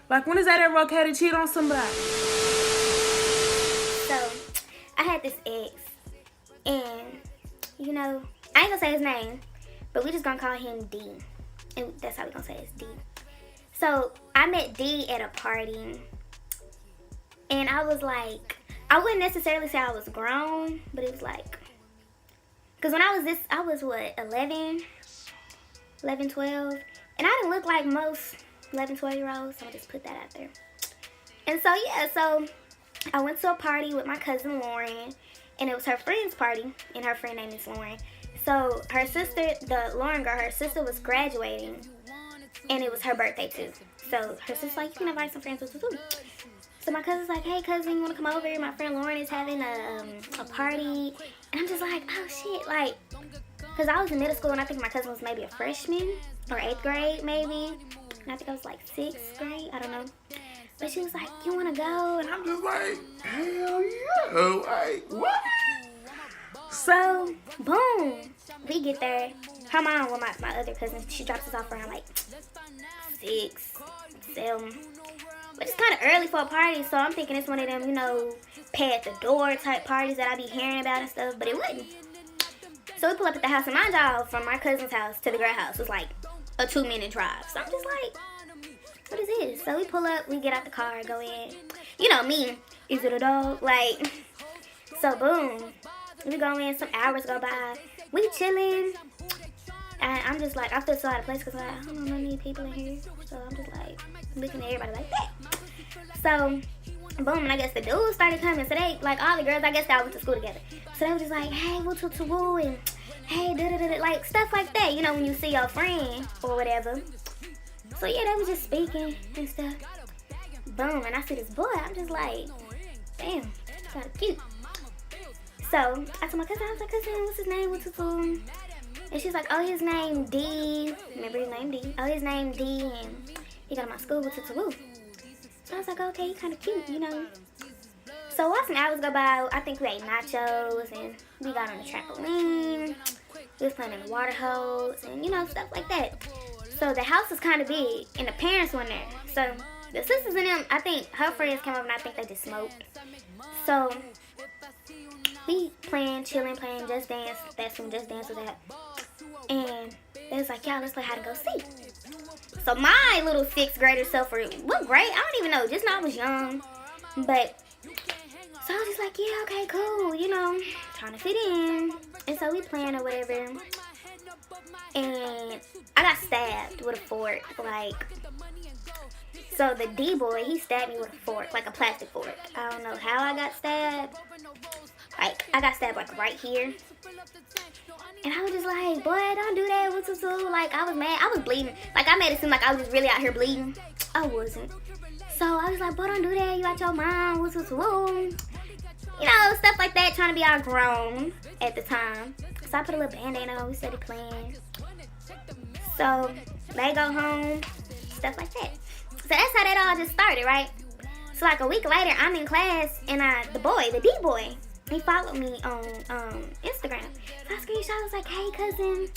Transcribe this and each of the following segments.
Like, when is that ever okay to cheat on somebody? So, I had this ex, and, you know, I ain't gonna say his name, but we just gonna call him D. And that's how we gonna say it, is D. So, I met D at a party, and I was like, I wouldn't necessarily say I was grown, but it was like, because when I was what, 11, 12, and I didn't look like most 11, 12-year-olds, so I'll just put that out there. And so, yeah, so I went to a party with my cousin Lauren, and it was her friend's party, and her friend name is Lauren. So her sister, the Lauren girl, her sister was graduating, and it was her birthday too. So her sister's like, you can invite some friends too. So my cousin's like, hey cousin, you wanna come over? My friend Lauren is having a party. And I'm just like, oh shit, like, cause I was in middle school and I think my cousin was maybe a freshman or 8th grade maybe. And I think I was like 6th grade, I don't know. But she was like, you wanna go? And I'm just like, hell yeah, like, what? So, boom, we get there. Her mom, well, my other cousin, she drops us off around like 6, 7. Which is kind of early for a party, so I'm thinking it's one of them, you know, pay at the door type parties that I be hearing about and stuff, but it wasn't. So we pull up at the house, and mind y'all, from my cousin's house to the girl house was like a 2-minute drive. So I'm just like, what is this? So we pull up, we get out the car, go in. You know me, is it a dog? Like, so boom, we go in, some hours go by, we chilling. And I'm just like, I feel so out of place because I don't know many people in here. So I'm just like, looking at everybody like that. So, boom, and I guess the dudes started coming. So they, like all the girls, I guess they all went to school together. So they were just like, hey, woo to woo, and hey, da-da-da-da, like stuff like that, you know, when you see your friend or whatever. So yeah, they were just speaking and stuff. Boom, and I see this boy, I'm just like, damn, kind of cute. So I told my cousin, I was like, cousin, what's his name, what's his name? And she's like, oh, his name D. Remember his name D? Oh, his name D, and he got to my school with Woo. So I was like, okay, kind of cute, you know. So while some hours go by, I think we ate nachos, and we got on the trampoline. We was playing in the water hose, and, you know, stuff like that. So the house was kind of big, and the parents weren't there. So the sisters and them, I think her friends came over, and I think they just smoked. So we playing, chilling, playing Just Dance. That's when Just Dance was at. And they was like, y'all, let's play hide and go seek. So my little 6th grader self, or what grade? I don't even know. Just know I was young. But, so I was just like, yeah, okay, cool. You know, trying to fit in. And so we playing or whatever. And I got stabbed with a fork. Like, so the D boy, he stabbed me with a fork, like a plastic fork. I don't know how I got stabbed. Like, I got stabbed, like, right here. And I was just like, boy, don't do that. What's like, I was mad. I was bleeding. Like, I made it seem like I was just really out here bleeding. I wasn't. So I was like, boy, don't do that. You got your mom. What's You know, stuff like that, trying to be all grown at the time. So I put a little Band-Aid on. We started playing. So they go home. Stuff like that. So that's how that all just started, right? So like a week later, I'm in class, and the D boy, he followed me on Instagram. So I screenshot, I was like, hey cousin,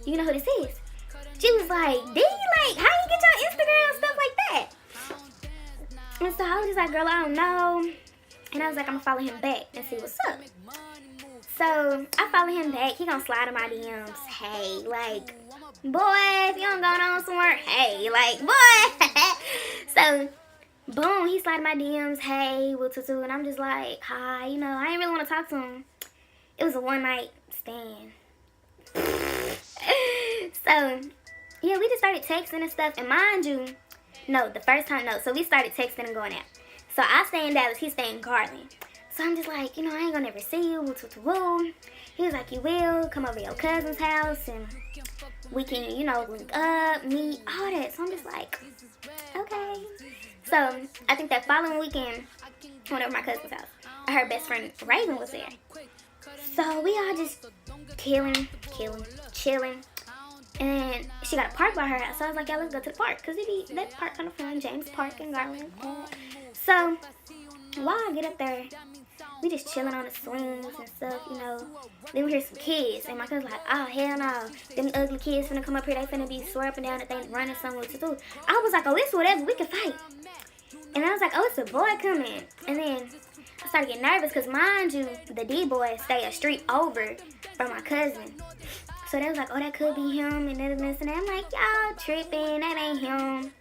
you know who this is? She was like, D, like, how you get your Instagram, stuff like that? And so I was just like, girl, I don't know. And I was like, I'm gonna follow him back and see what's up. So I follow him back, he gonna slide in my DMs, hey, like, boy, if you don't go on somewhere, hey, like, boy. So boom, he slid in my DMs, hey, and I'm just like, hi, you know, I didn't really want to talk to him. It was a one-night stand. So, yeah, we just started texting and stuff, and mind you, no, the first time, no, so we started texting and going out. So I stay in Dallas, he stay in Garland. So I'm just like, you know, I ain't gonna never see you, He was like, you will, come over to your cousin's house, and we can, you know, link up, meet, all that. So I'm just like, okay. So, I think that following weekend, I went over to my cousin's house. Her best friend, Raven, was there. So, we all just chilling. And she got a park by her house. So, I was like, yeah, let's go to the park. Because that park kind of fun, James Park in Garland. So, while I get up there, we just chilling on the swings and stuff, you know. Then we hear some kids, and my cousin's like, oh, hell no. Them ugly kids finna come up here, they finna be swear up and down that they running somewhere to do. I was like, oh, it's whatever, we can fight. And I was like, oh, it's a boy coming. And then I started getting nervous because, mind you, the D-boy stay a street over from my cousin. So they was like, oh, that could be him and this and that. I'm like, y'all tripping. That ain't him.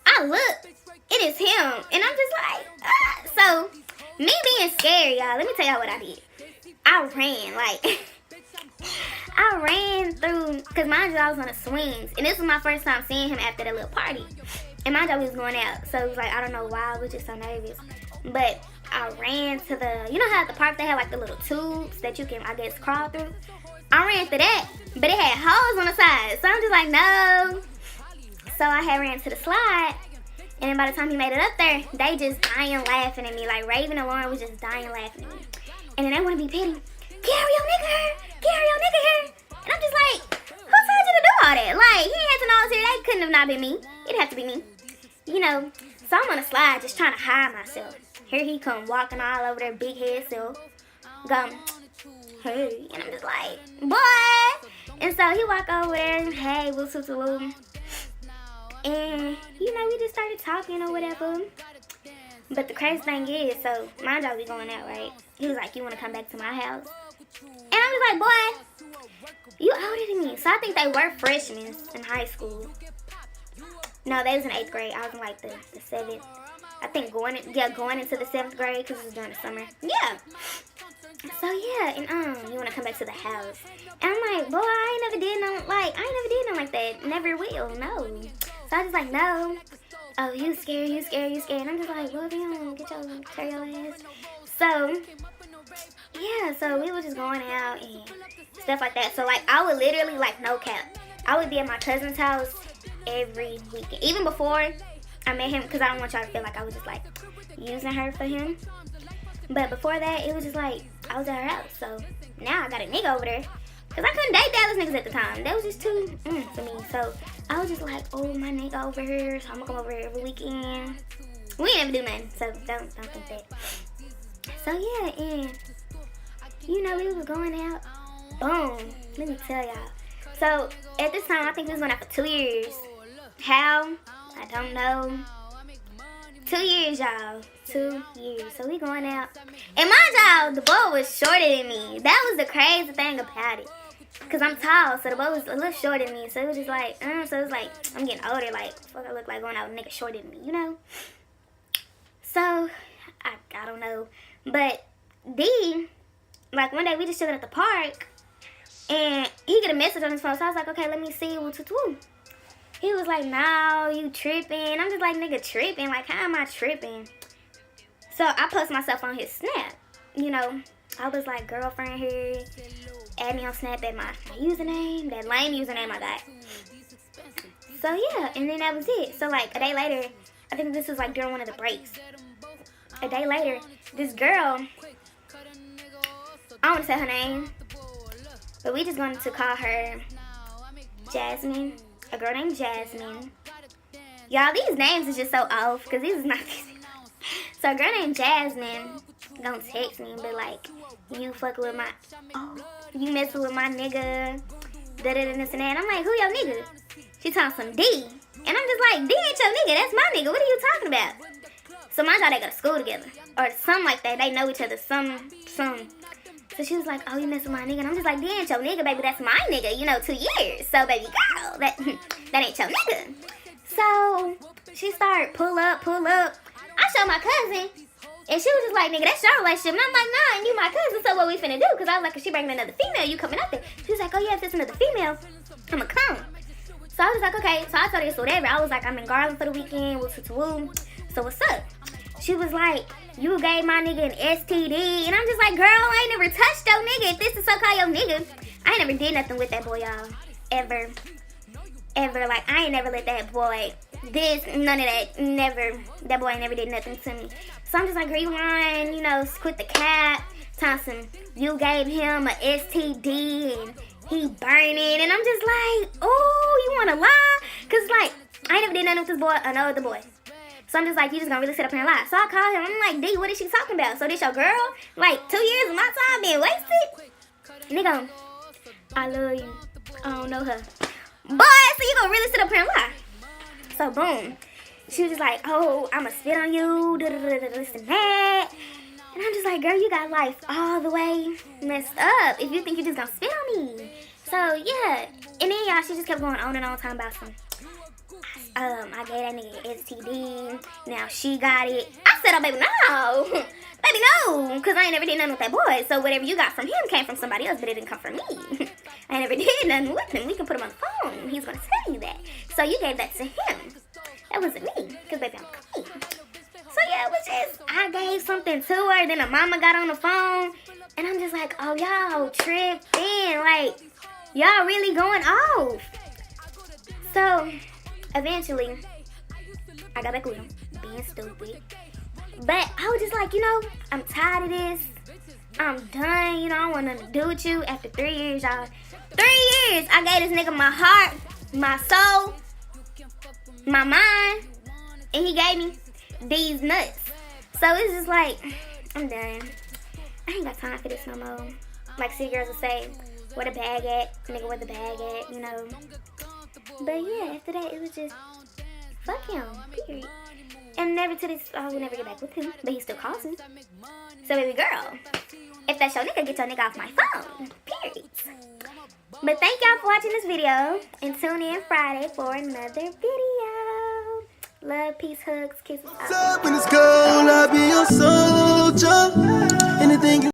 I look. It is him. And I'm just like, ah. So, me being scared, y'all, let me tell y'all what I did. I ran, like, I ran through, because mind you, I was on the swings. And this was my first time seeing him after that little party. And mind you, we was going out. So, it was like, I don't know why. I was just so nervous. But I ran to the, you know how at the park they have, like, the little tubes that you can, I guess, crawl through? I ran through that, but it had holes on the side. So, I'm just like, no. So, I had ran to the slide. And then by the time he made it up there, they just dying laughing at me. Like, Raven and Lauren was just dying laughing at me. And then they want to be petty. Carry your nigga here. Carry your nigga here. And I'm just like, who told you to do all that? Like, he had to know I was here. That couldn't have not been me. It'd have to be me. You know, so I'm on a slide just trying to hide myself. Here he come walking all over there, big head self. Going, hey. And I'm just like, boy. And so he walk over there, hey, what's up, woo. And, you know, we just started talking or whatever. But the crazy thing is, so, mind y'all, we going out, right? He was like, you want to come back to my house? And I'm just like, boy, you older than me. So I think they were freshmen in high school. No, they was in 8th grade. I was in, like, the 7th. I think going into the 7th grade because it was during the summer. Yeah. So, yeah, and, you want to come back to the house. And I'm like, boy, I ain't never did nothing like that. Never will, no. So I was like, no. Oh, you scared. And I'm just like, well, damn, carry your ass. So, yeah, so we were just going out and stuff like that. So, like, I would literally, like, no cap, I would be at my cousin's house every weekend. Even before I met him, because I don't want y'all to feel like I was just, like, using her for him. But before that, it was just, like, I was at her house. So, now I got a nigga over there. Because I couldn't date Dallas niggas at the time. That was just too for me. So, I was just like, oh, my nigga over here. So, I'm going to come over here every weekend. We ain't never do nothing. So, don't think that. So, yeah. And, you know, we was going out. Boom. Let me tell y'all. So, at this time, I think we was going out for 2 years. How? I don't know. 2 years, y'all. 2 years. So, we going out. And mind y'all, the boy was shorter than me. That was the crazy thing about it. Because I'm tall, so the boy was a little shorter than me. So it was just like, so it was like, I'm getting older. Like, fuck, I look like going out with a nigga shorter than me, you know? So, I don't know. But D, like, one day we just chilling at the park. And he get a message on his phone. So I was like, okay, let me see what's woo. He was like, no, you tripping. I'm just like, nigga, tripping. Like, how am I tripping? So I post myself on his Snap. You know, I was like, girlfriend here. Add me on Snap at my username. That lame username I got. So yeah, and then that was it. So like a day later, I think this was like during one of the breaks. A day later, this girl, I don't want to say her name, but we just wanted to call her Jasmine. A girl named Jasmine. Y'all, these names is just so off because these is not these. So a girl named Jasmine gonna text me and be like, you fucking with my, you messing with my nigga, da-da-da, this and that. And I'm like, who your nigga? She talking some D. And I'm just like, D ain't your nigga, that's my nigga. What are you talking about? So mind y'all, they go to school together. Or something like that. They know each other, some. So she was like, oh, you messing with my nigga. And I'm just like, D ain't your nigga, baby, that's my nigga. You know, 2 years. So, baby girl, that ain't your nigga. So, she started pull up. I showed my cousin. And she was just like, nigga, that's your relationship. And I'm like, nah, and you my cousin, so what we finna do? Because I was like, if she bringing another female, you coming up there. She was like, oh, yeah, if it's another female, I'ma come. So I was like, okay. So I told her it's whatever. I was like, I'm in Garland for the weekend. Woo. So what's up? She was like, you gave my nigga an STD. And I'm just like, girl, I ain't never touched your nigga. If this is so-called your nigga. I ain't never did nothing with that boy, y'all. Ever. Like, I ain't never let that boy, none of that, never. That boy ain't never did nothing to me. So I'm just like, girl, you lying, you know, quit the cap. Thompson, you gave him a STD and he burning. And I'm just like, oh, you want to lie? Because, like, I ain't never did nothing with this boy, another boy. So I'm just like, you just gonna really sit up here and lie. So I called him. I'm like, D, what is she talking about? So this your girl? Like, 2 years of my time being wasted? And he go, I love you. I don't know her. Boy, so you gonna really sit up here and lie? So boom. she was just like, oh, I'ma spit on you, this and that. And I'm just like, girl, you got life all the way messed up if you think you just gonna spit on me. So, yeah. And then, y'all, she just kept going on and on talking about some, I gave that nigga STD. Now she got it. I said, oh, baby, no. Baby, no. Because I ain't never did nothing with that boy. So whatever you got from him came from somebody else, but it didn't come from me. I never did nothing with him. We can put him on the phone. He's going to tell you that. So you gave that to him. That wasn't me. Because, baby, I'm clean. So, yeah, it was just, I gave something to her. Then the mama got on the phone. And I'm just like, oh, y'all tripping. Like, y'all really going off. So, eventually, I got back with him. Being stupid. But I was just like, you know, I'm tired of this. I'm done. You know, I don't want nothing to do with you. After 3 years, y'all. 3 years. I gave this nigga my heart, my soul, my mind. And he gave me these nuts. So it's just like, I'm done. I ain't got time for this no more. Like city girls will say, where the bag at? Nigga, where the bag at? You know. But yeah, after that, it was just, fuck him, period. And never to this, I will never get back with him. But he still calls me. So baby girl, if that's your nigga, get your nigga off my phone, period. But thank y'all for watching this video. And tune in Friday for another video. Love, peace, hugs, kisses. When it's cold, I'll be your soldier. Anything you